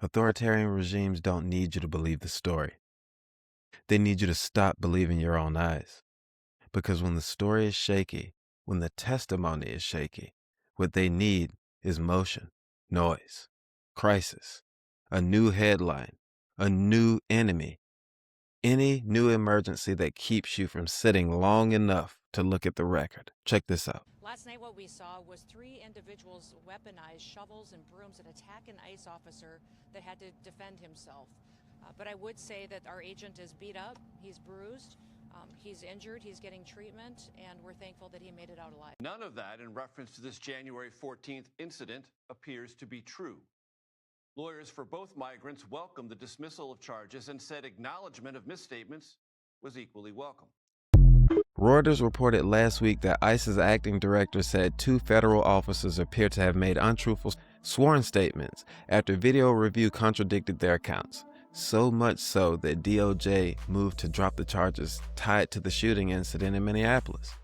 Authoritarian regimes don't need you to believe the story. They need you to stop believing your own eyes. Because when the story is shaky, when the testimony is shaky, what they need is motion, noise, crisis, a new headline, a new enemy, any new emergency that keeps you from sitting long enough to look at the record. Check this out. Last night what we saw was 3 individuals weaponize shovels and brooms and attack an ICE officer that had to defend himself. But I would say that our agent is beat up, he's bruised, he's injured, he's getting treatment, and we're thankful that he made it out alive. None of that in reference to this January 14th incident appears to be true. Lawyers for both migrants welcomed the dismissal of charges and said acknowledgement of misstatements was equally welcome. Reuters reported last week that ICE's acting director said 2 federal officers appear to have made untruthful sworn statements after video review contradicted their accounts. So much so that DOJ moved to drop the charges tied to the shooting incident in Minneapolis.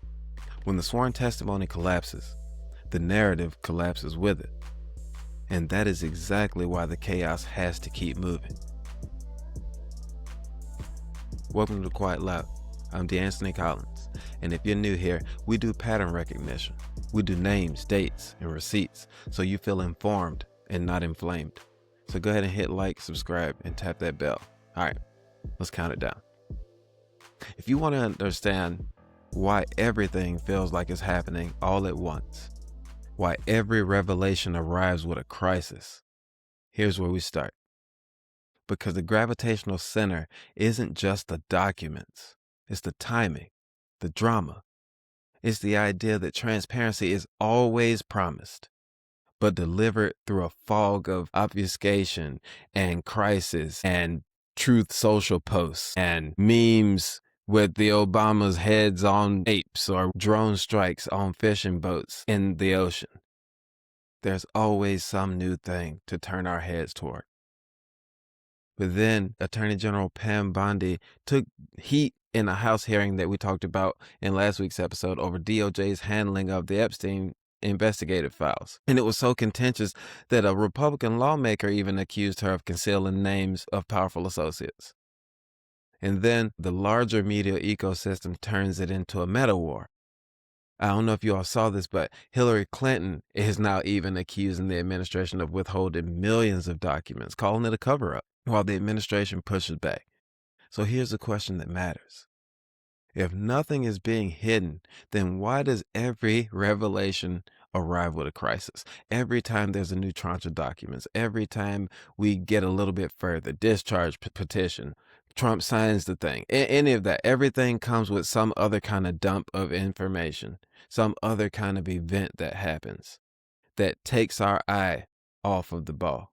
When the sworn testimony collapses, the narrative collapses with it. And that is exactly why the chaos has to keep moving. Welcome to Quiet Loud. I'm DeAntony Collins, and if you're new here, we do pattern recognition. We do names, dates, and receipts, so you feel informed and not inflamed. So go ahead and hit like, subscribe, and tap that bell. All right, let's count it down. If you want to understand why everything feels like it's happening all at once, why every revelation arrives with a crisis, here's where we start. Because the gravitational center isn't just the documents. It's the timing, the drama. It's the idea that transparency is always promised, but delivered through a fog of obfuscation and crisis and truth social posts and memes with the Obama's heads on apes or drone strikes on fishing boats in the ocean. There's always some new thing to turn our heads toward. But then Attorney General Pam Bondi took heat in a House hearing that we talked about in last week's episode over DOJ's handling of the Epstein investigative files. And it was so contentious that a Republican lawmaker even accused her of concealing names of powerful associates. And then the larger media ecosystem turns it into a meta war. I don't know if you all saw this, but Hillary Clinton is now even accusing the administration of withholding millions of documents, calling it a cover-up, while the administration pushes back. So here's the question that matters. If nothing is being hidden, then why does every revelation arrive with a crisis? Every time there's a new tranche of documents, every time we get a little bit further, discharge petition, Trump signs the thing, any of that, everything comes with some other kind of dump of information, some other kind of event that happens that takes our eye off of the ball.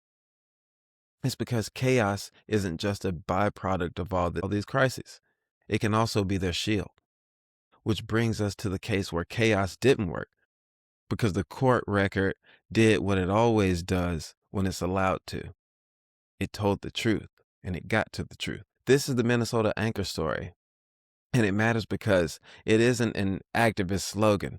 It's because chaos isn't just a byproduct of all these crises. It can also be their shield, which brings us to the case where chaos didn't work because the court record did what it always does when it's allowed to. It told the truth, and it got to the truth. This is the Minnesota anchor story, and it matters because it isn't an activist slogan.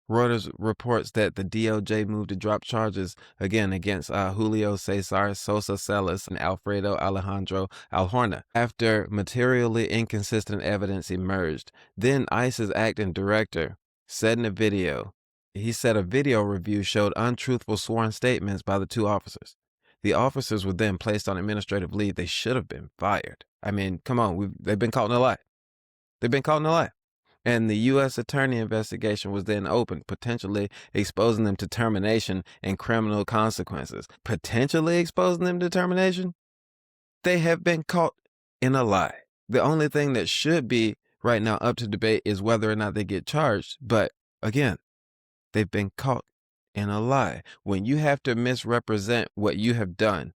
Reuters reports that the DOJ moved to drop charges again against Julio Cesar Sosa Celis and Alfredo Alejandro Alhorna after materially inconsistent evidence emerged. Then ICE's acting director said in a video, he said a video review showed untruthful sworn statements by the 2 officers. The officers were then placed on administrative leave. They should have been fired. I mean, come on, they've been caught in a lie. They've been caught in a lie. And the U.S. attorney investigation was then opened, potentially exposing them to termination and criminal consequences. Potentially exposing them to termination? They have been caught in a lie. The only thing that should be right now up to debate is whether or not they get charged. But again, they've been caught in a lie. When you have to misrepresent what you have done,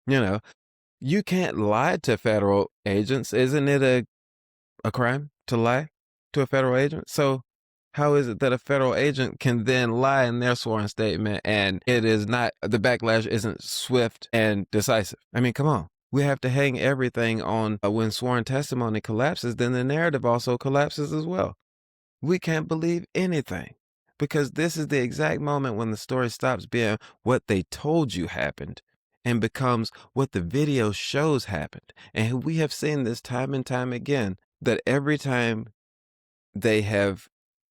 you can't lie to federal agents. Isn't it a crime to lie to a federal agent? So how is it that a federal agent can then lie in their sworn statement and the backlash isn't swift and decisive? I mean, come on. We have to hang everything on when sworn testimony collapses, then the narrative also collapses as well. We can't believe anything because this is the exact moment when the story stops being what they told you happened and becomes what the video shows happened. And we have seen this time and time again, that every time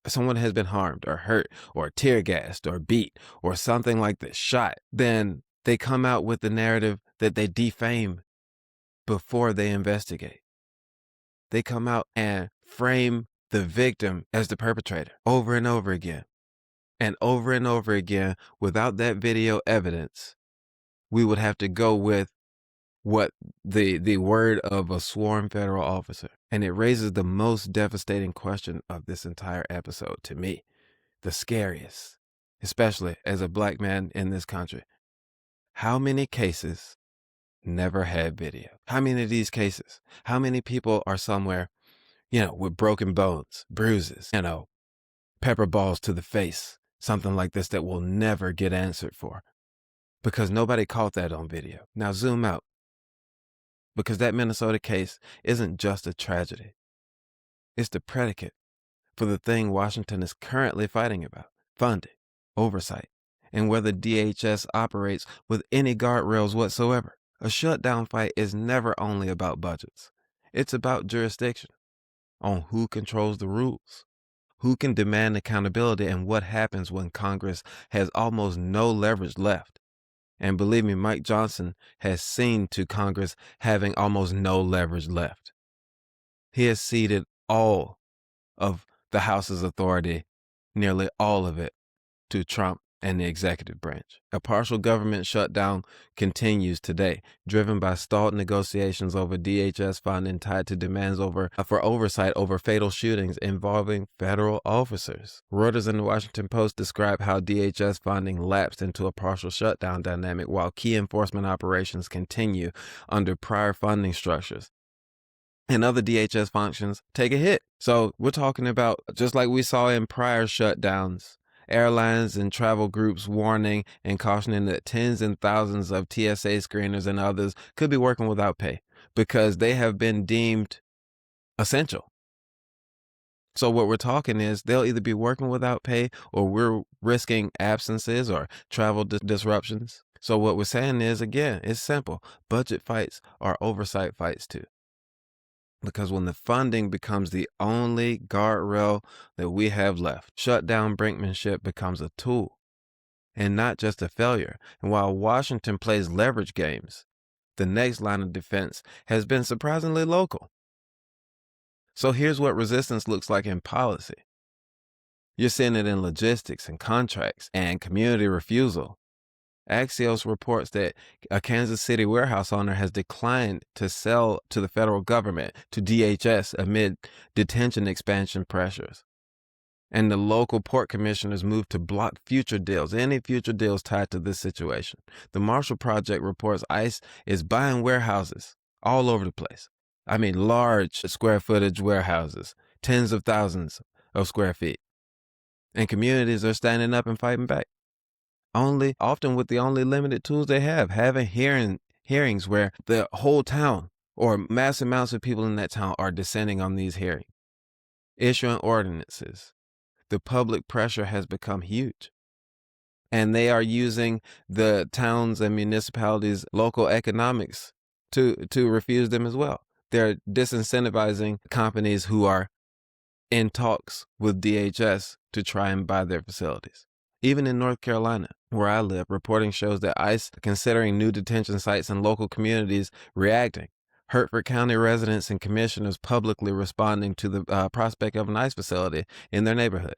someone has been harmed or hurt or tear gassed or beat or something like this, shot, then they come out with the narrative that they defame before they investigate. They come out and frame the victim as the perpetrator over and over again. And over again, without that video evidence, we would have to go with what the word of a sworn federal officer. And it raises the most devastating question of this entire episode to me, the scariest, especially as a black man in this country. How many cases never had video? How many of these cases? How many people are somewhere, with broken bones, bruises, pepper balls to the face, something like this that will never get answered for because nobody caught that on video. Now zoom out, because that Minnesota case isn't just a tragedy. It's the predicate for the thing Washington is currently fighting about: funding, oversight, and whether DHS operates with any guardrails whatsoever. A shutdown fight is never only about budgets. It's about jurisdiction, on who controls the rules, who can demand accountability, and what happens when Congress has almost no leverage left. And believe me, Mike Johnson has seen to Congress having almost no leverage left. He has ceded all of the House's authority, nearly all of it, to Trump and the executive branch. A partial government shutdown continues today, driven by stalled negotiations over DHS funding tied to demands for oversight over fatal shootings involving federal officers. Reuters and the Washington Post describe how DHS funding lapsed into a partial shutdown dynamic while key enforcement operations continue under prior funding structures. And other DHS functions take a hit. So we're talking about, just like we saw in prior shutdowns, airlines and travel groups warning and cautioning that tens and thousands of TSA screeners and others could be working without pay because they have been deemed essential. So what we're talking is they'll either be working without pay or we're risking absences or travel disruptions. So what we're saying is, again, it's simple. Budget fights are oversight fights too. Because when the funding becomes the only guardrail that we have left, shutdown brinkmanship becomes a tool and not just a failure. And while Washington plays leverage games, the next line of defense has been surprisingly local. So here's what resistance looks like in policy. You're seeing it in logistics and contracts and community refusal. Axios reports that a Kansas City warehouse owner has declined to sell to the federal government, to DHS, amid detention expansion pressures. And the local port commissioners moved to block future deals, any future deals tied to this situation. The Marshall Project reports ICE is buying warehouses all over the place. I mean, large square footage warehouses, tens of thousands of square feet. And communities are standing up and fighting back. Often with the only limited tools they have, having hearings where the whole town or mass amounts of people in that town are descending on these hearings, issuing ordinances. The public pressure has become huge. And they are using the towns and municipalities' local economics to refuse them as well. They're disincentivizing companies who are in talks with DHS to try and buy their facilities. Even in North Carolina, where I live, reporting shows that ICE considering new detention sites in local communities reacting. Hertford County residents and commissioners publicly responding to the prospect of an ICE facility in their neighborhood.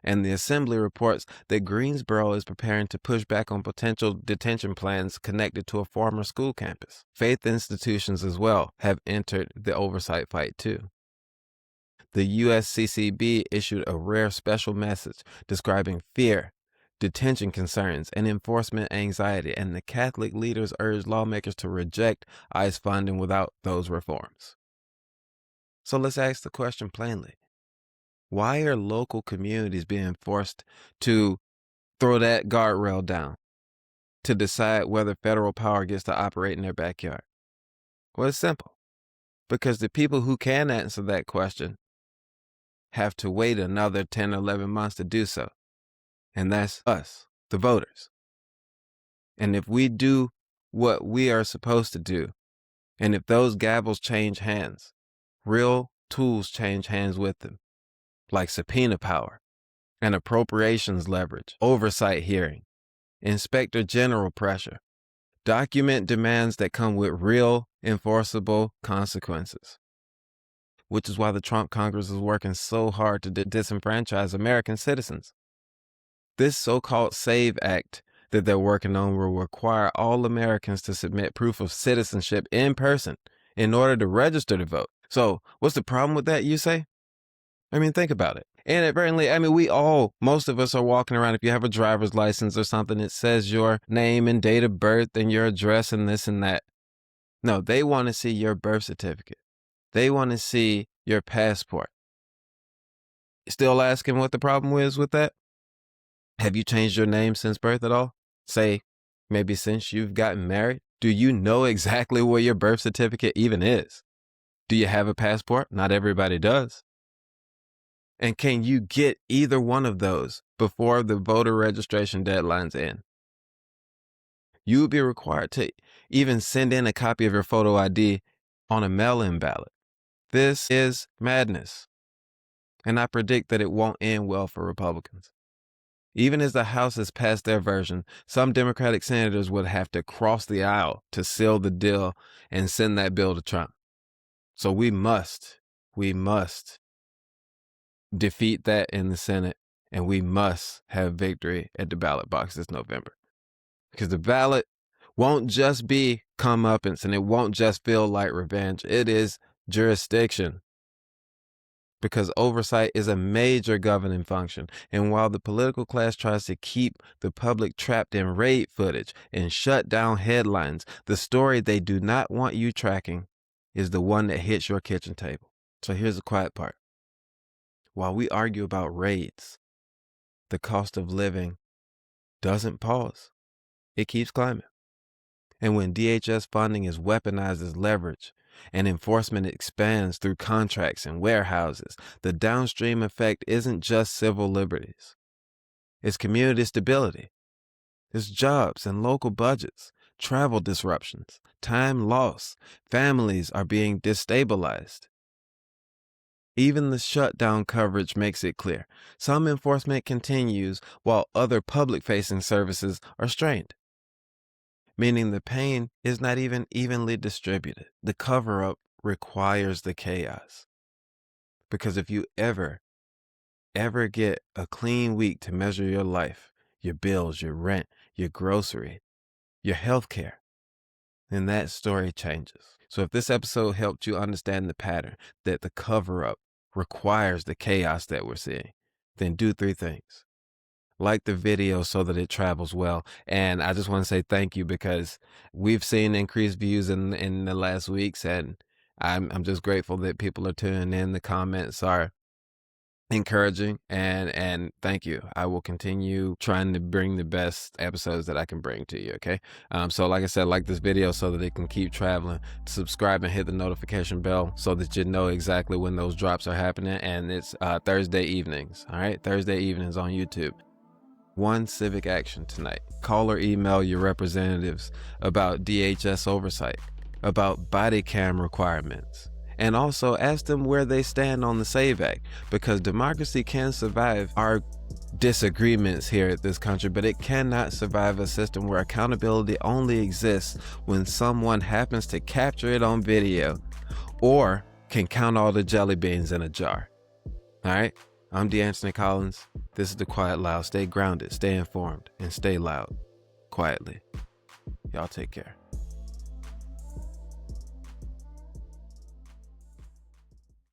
And the Assembly reports that Greensboro is preparing to push back on potential detention plans connected to a former school campus. Faith institutions as well have entered the oversight fight too. The USCCB issued a rare special message describing fear, detention concerns, and enforcement anxiety, and the Catholic leaders urged lawmakers to reject ICE funding without those reforms. So let's ask the question plainly. Why are local communities being forced to throw that guardrail down to decide whether federal power gets to operate in their backyard? Well, it's simple. Because the people who can answer that question have to wait another 10 or 11 months to do so. And that's us, the voters. And if we do what we are supposed to do. And if those gavels change hands, real tools change hands with them, like subpoena power and appropriations leverage, oversight hearing, inspector general pressure, document demands that come with real enforceable consequences. Which is why the Trump Congress is working so hard to disenfranchise American citizens. This so-called SAVE Act that they're working on will require all Americans to submit proof of citizenship in person in order to register to vote. So what's the problem with that, you say? I mean, think about it. And apparently, most of us are walking around. If you have a driver's license or something, it says your name and date of birth and your address and this and that. No, they want to see your birth certificate. They want to see your passport. Still asking what the problem is with that? Have you changed your name since birth at all? Say, maybe since you've gotten married? Do you know exactly where your birth certificate even is? Do you have a passport? Not everybody does. And can you get either one of those before the voter registration deadlines end? You would be required to even send in a copy of your photo ID on a mail-in ballot. This is madness. And I predict that it won't end well for Republicans. Even as the House has passed their version, some Democratic senators would have to cross the aisle to seal the deal and send that bill to Trump. So we must defeat that in the Senate, and we must have victory at the ballot box this November. Because the ballot won't just be comeuppance, and it won't just feel like revenge. It is jurisdiction. Because oversight is a major governing function. And while the political class tries to keep the public trapped in raid footage and shut down headlines, the story they do not want you tracking is the one that hits your kitchen table. So here's the quiet part. While we argue about raids, the cost of living doesn't pause. It keeps climbing. And when DHS funding is weaponized as leverage, and enforcement expands through contracts and warehouses, the downstream effect isn't just civil liberties. It's community stability. It's jobs and local budgets, travel disruptions, time lost. Families are being destabilized. Even the shutdown coverage makes it clear. Some enforcement continues while other public-facing services are strained. Meaning the pain is not even evenly distributed. The cover-up requires the chaos. Because if you ever get a clean week to measure your life, your bills, your rent, your grocery, your health care, then that story changes. So if this episode helped you understand the pattern that the cover-up requires the chaos that we're seeing, then do 3 things. Like the video so that it travels well. And I just want to say thank you because we've seen increased views in the last weeks, and I'm just grateful that people are tuning in. The comments are encouraging, and thank you. I will continue trying to bring the best episodes that I can bring to you, okay? So like I said, like this video so that it can keep traveling. Subscribe and hit the notification bell so that you know exactly when those drops are happening. And it's Thursday evenings, all right? Thursday evenings on YouTube. One civic action tonight. Call or email your representatives about DHS oversight, about body cam requirements, and also ask them where they stand on the SAVE Act, because democracy can survive our disagreements here at this country, but it cannot survive a system where accountability only exists when someone happens to capture it on video or can count all the jelly beans in a jar. All right? I'm DeAntony Collins. This is The Quiet Loud. Stay grounded, stay informed, and stay loud quietly. Y'all take care.